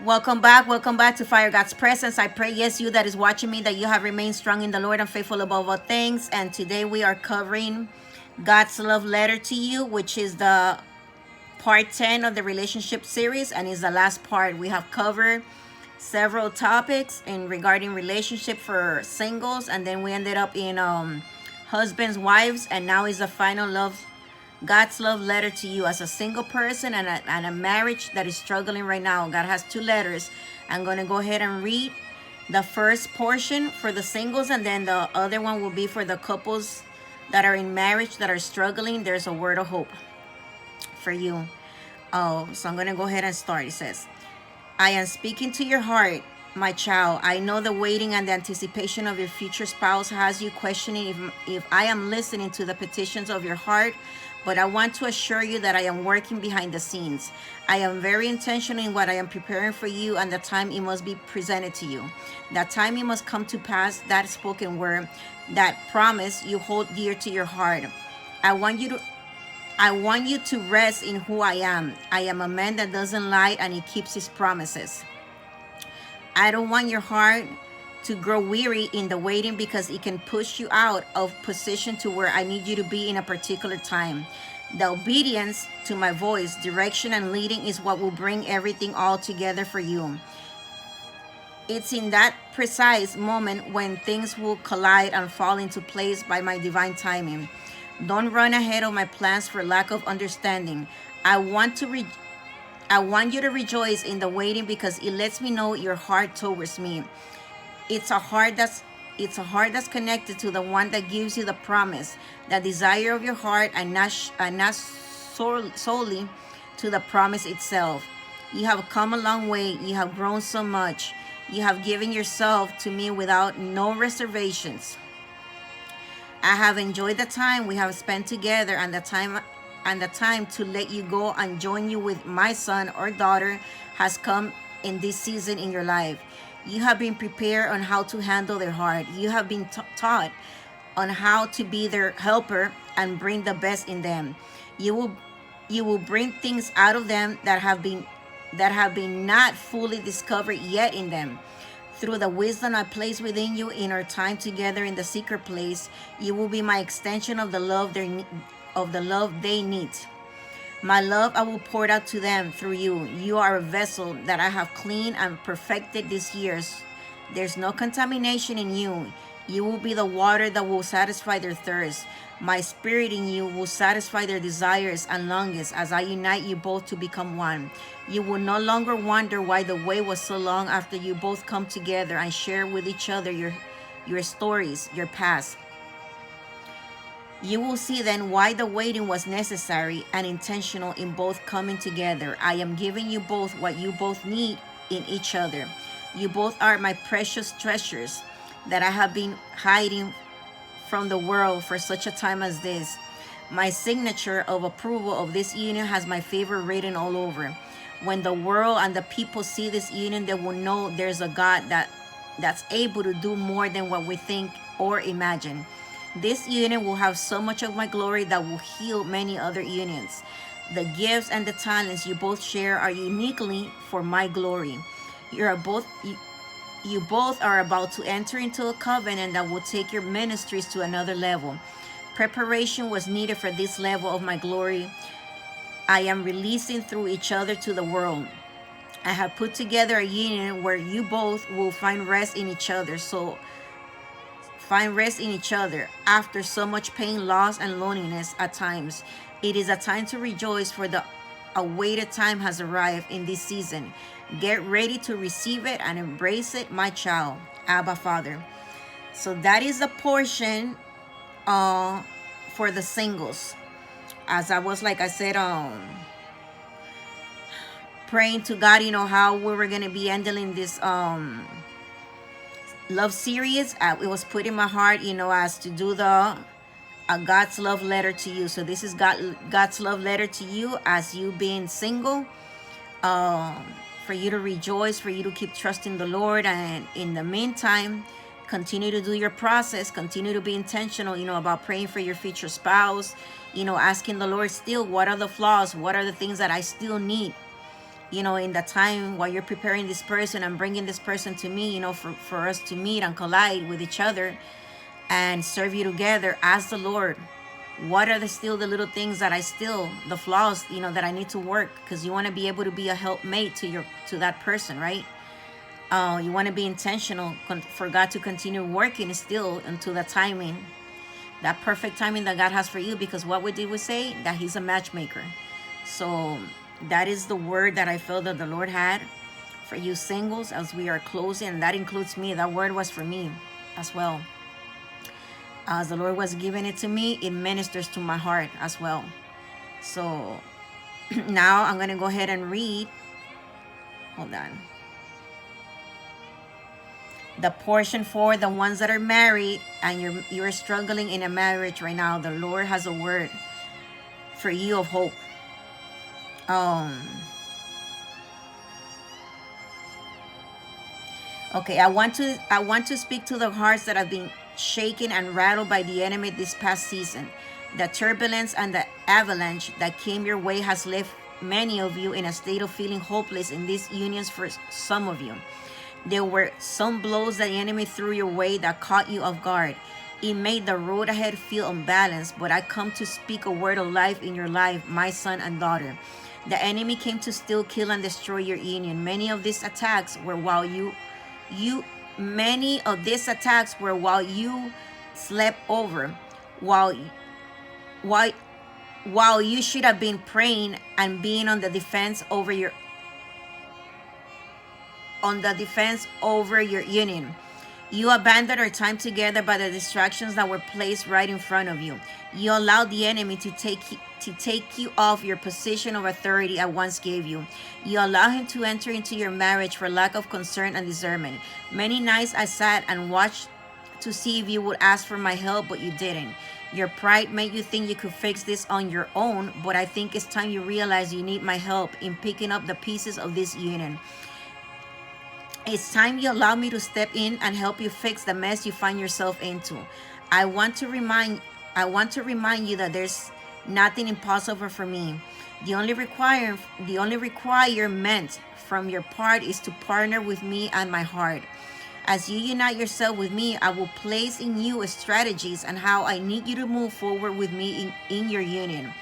Welcome back to Fire God's Presence. I pray, yes, you that is watching me, that you have remained strong in the Lord and faithful above all things. And today we are covering God's love letter to you, which is the part 10 of the relationship series, and is the last part. We have covered several topics in regarding relationship for singles, and then we ended up in husbands, wives, and now is the final love God's love letter to you as a single person and a marriage that is struggling right now. God has two letters. I'm going to go ahead and read the first portion for the singles, and then the other one will be for the couples that are in marriage that are struggling. There's a word of hope for you. Oh, so I'm going to go ahead and start. It says, I am speaking to your heart, my child. I know the waiting and the anticipation of your future spouse has you questioning if I am listening to the petitions of your heart, but I want to assure you that I am working behind the scenes. I am very intentional in what I am preparing for you, and the time it must be presented to you. That time it must come to pass, that spoken word, that promise you hold dear to your heart. I want you to I want you to rest in who I am. I am a man that doesn't lie and he keeps his promises. I don't want your heart to grow weary in the waiting, because it can push you out of position to where I need you to be in a particular time. The obedience to my voice, direction, and leading is what will bring everything all together for you. It's in that precise moment when things will collide and fall into place by my divine timing. Don't run ahead of my plans for lack of understanding. I want to I want you to rejoice in the waiting, because it lets me know your heart towards me. It's a heart that's connected to the one that gives you the promise, the desire of your heart, and not solely to the promise itself. You have come a long way. You have grown so much. You have given yourself to me without no reservations. I have enjoyed the time we have spent together, and the time to let you go and join you with my son or daughter has come in this season in your life. You have been prepared on how to handle their heart. You have been taught on how to be their helper and bring the best in them. You will bring things out of them that have been not fully discovered yet in them. Through the wisdom I place within you in our time together in the secret place, you will be my extension of the love they need. My love I will pour out to them through you. You are a vessel that I have cleaned and perfected these years. There's no contamination in you. You will be the water that will satisfy their thirst. My spirit in you will satisfy their desires and longings as I unite you both to become one. You will no longer wonder why the way was so long after you both come together and share with each other your stories, your past. You will see then why the waiting was necessary and intentional in both coming together. I am giving you both what you both need in each other. You both are my precious treasures that I have been hiding from the world for such a time as this. My signature of approval of this union has my favor written all over. When the world and the people see this union, they will know there's a God that's able to do more than what we think or imagine. This union will have so much of my glory that will heal many other unions. The gifts and the talents you both share are uniquely for my glory. You both are about to enter into a covenant that will take your ministries to another level. Preparation was needed for this level of my glory I am releasing through each other to the world. I have put together a union where you both will find rest in each other. Find rest in each other after so much pain, loss, and loneliness at times. It is a time to rejoice, for the awaited time has arrived in this season. Get ready to receive it and embrace it, my child. Abba, Father. So that is the portion for the singles. As I was, like I said, praying to God, how we were going to be handling this love series. It was put in my heart, as to do the God's love letter to you. So this is God's love letter to you as you being single, for you to rejoice, for you to keep trusting the Lord, and in the meantime, continue to do your process, continue to be intentional, about praying for your future spouse, asking the Lord still, what are the flaws, what are the things that I still need in the time while you're preparing this person and bringing this person to me, for us to meet and collide with each other and serve you together, ask the Lord, what are the little things that the flaws, that I need to work, because you want to be able to be a helpmate to that person, right? You want to be intentional for God to continue working still until the timing, that perfect timing that God has for you, because what did we say? That He's a matchmaker. So that is the word that I felt that the Lord had for you singles as we are closing, and that includes me. That word was for me as well. As the Lord was giving it to me, it ministers to my heart as well. So now I'm going to go ahead and read. Hold on. The portion for the ones that are married and you're struggling in a marriage right now. The Lord has a word for you of hope. Okay, I want to speak to the hearts that have been shaken and rattled by the enemy this past season. The turbulence and the avalanche that came your way has left many of you in a state of feeling hopeless in these unions. For some of you, there were some blows that the enemy threw your way that caught you off guard. It made the road ahead feel unbalanced, but I come to speak a word of life in your life, my son and daughter. The enemy came to steal, kill, and destroy your union. Many of these attacks were while you slept over, while while you should have been praying and being on the defense over your union. You abandoned our time together by the distractions that were placed right in front of you. You allowed the enemy to take you off your position of authority I once gave you. You allowed him to enter into your marriage for lack of concern and discernment. Many nights I sat and watched to see if you would ask for my help, but you didn't. Your pride made you think you could fix this on your own, but I think it's time you realize you need my help in picking up the pieces of this union. It's time you allow me to step in and help you fix the mess you find yourself into. I want to remind you that there's nothing impossible for me. The only requirement from your part is to partner with me and my heart. As you unite yourself with me, I will place in you strategies on how I need you to move forward with me in your union.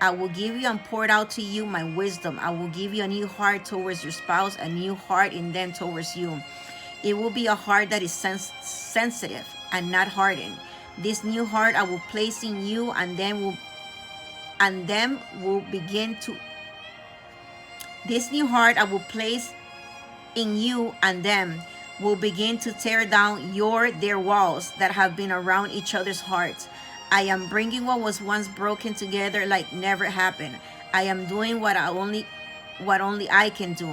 I will give you and pour out to you my wisdom. I will give you a new heart towards your spouse, a new heart in them towards you. It will be a heart that is sensitive and not hardened. This new heart I will place in you, and them will begin to. This new heart I will place in you, and them will begin to tear down their walls that have been around each other's hearts. I am bringing what was once broken together like never happened. I am doing what only I can do.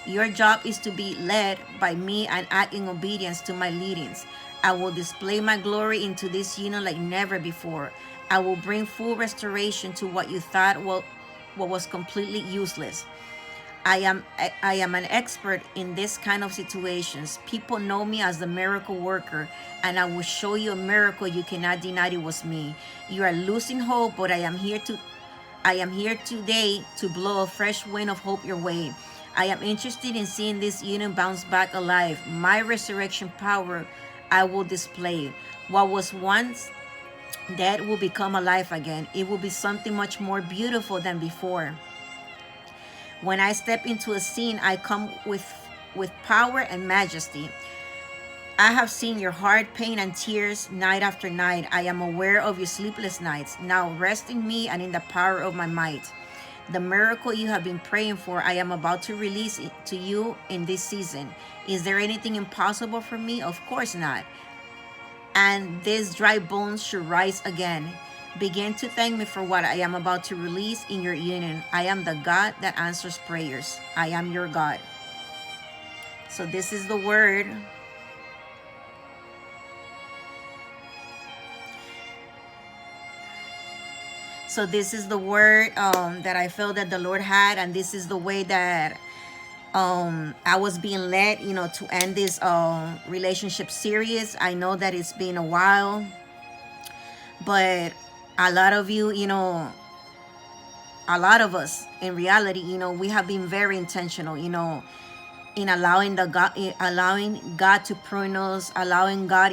Your job is to be led by me and act in obedience to my leadings. I will display my glory into this union like never before. I will bring full restoration to what you thought what was completely useless. I am an expert in this kind of situations. People know me as the miracle worker, and I will show you a miracle you cannot deny it was me. You are losing hope, but I am here today to blow a fresh wind of hope your way. I am interested in seeing this union bounce back alive. My resurrection power I will display. What was once dead will become alive again. It will be something much more beautiful than before. When I step into a scene, I come with power and majesty. I have seen your heart, pain, and tears night after night. I am aware of your sleepless nights. Now rest in me and in the power of my might. The miracle you have been praying for, I am about to release it to you in this season. Is there anything impossible for me? Of course not. And these dry bones should rise again. Begin to thank me for what I am about to release in your union. I am the God that answers prayers. I am your God. So this is the word. So this is the word that I felt that the Lord had, and this is the way that I was being led, to end this relationship series. I know that it's been a while, but a lot of you, a lot of us, in reality, we have been very intentional, in allowing God to prune us, allowing God,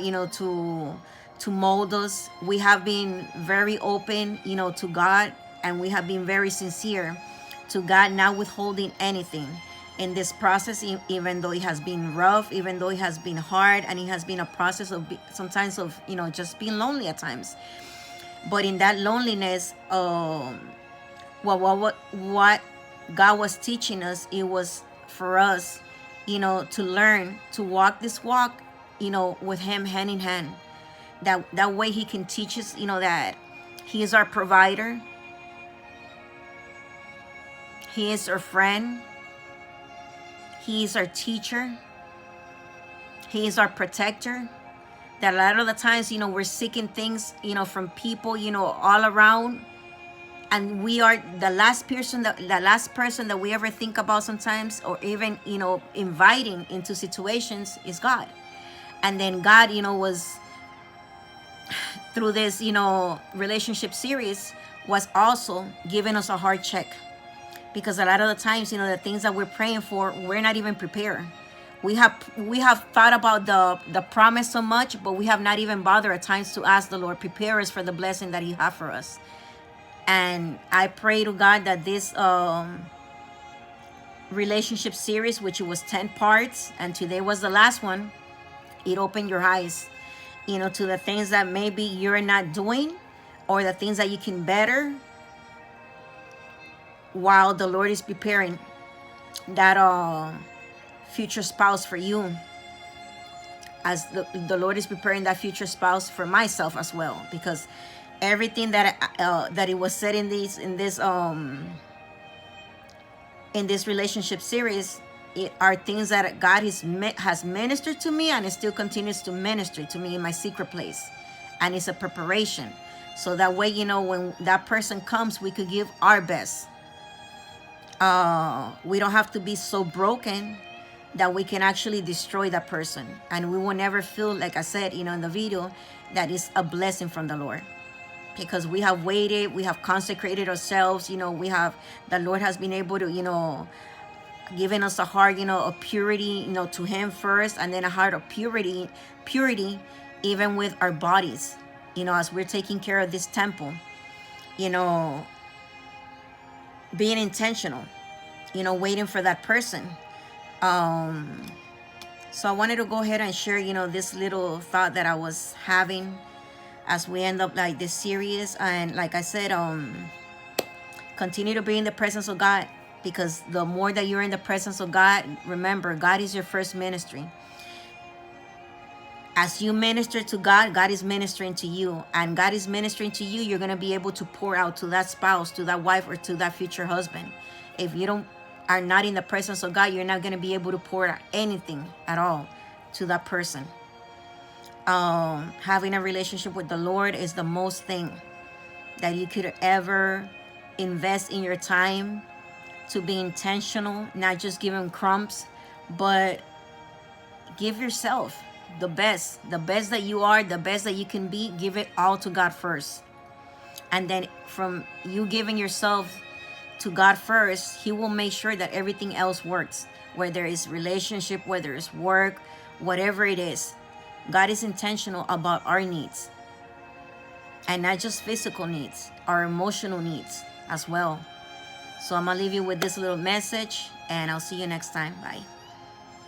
to mold us. We have been very open, to God, and we have been very sincere to God, not withholding anything in this process, even though it has been rough, even though it has been hard, and it has been a process of sometimes of just being lonely at times. But in that loneliness, what God was teaching us, it was for us, to learn to walk this walk, with Him hand in hand. That way He can teach us, that He is our provider, He is our friend, He is our teacher, He is our protector. That a lot of the times, we're seeking things, from people, all around, and we are the last person that we ever think about sometimes, or even inviting into situations, is God. And then God, was through this relationship series, was also giving us a hard check, because a lot of the times, the things that we're praying for, we're not even prepared. We have thought about the promise so much, but we have not even bothered at times to ask the Lord, prepare us for the blessing that He has for us. And I pray to God that this relationship series, which it was 10 parts, and today was the last one, it opened your eyes, to the things that maybe you're not doing, or the things that you can better, while the Lord is preparing that future spouse for you, as the Lord is preparing that future spouse for myself as well. Because everything that it was said in this relationship series, are things that God has ministered to me, and it still continues to minister to me in my secret place. And it's a preparation, so that way, when that person comes, we could give our best. We don't have to be so broken that we can actually destroy that person, and we will never feel, like I said, in the video, that is a blessing from the Lord, because we have waited, we have consecrated ourselves. The Lord has been able to, given us a heart, of purity, to Him first, and then a heart of purity, even with our bodies, as we're taking care of this temple, being intentional, waiting for that person. So I wanted to go ahead and share, this little thought that I was having as we end up like this series. And like I said, continue to be in the presence of God, because the more that you're in the presence of God, remember, God is your first ministry. As you minister to God, God is ministering to you, and God is ministering to you, you're going to be able to pour out to that spouse, to that wife, or to that future husband. If you are not in the presence of God, you're not going to be able to pour out anything at all to that person. Having a relationship with the Lord is the most thing that you could ever invest in your time, to be intentional, not just give Him crumbs, but give yourself the best that you are, the best that you can be. Give it all to God first, and then from you giving yourself to God first, He will make sure that everything else works, whether it's relationship, whether it's work, whatever it is. God is intentional about our needs, and not just physical needs, our emotional needs as well. So I'm gonna leave you with this little message, and I'll see you next time. Bye.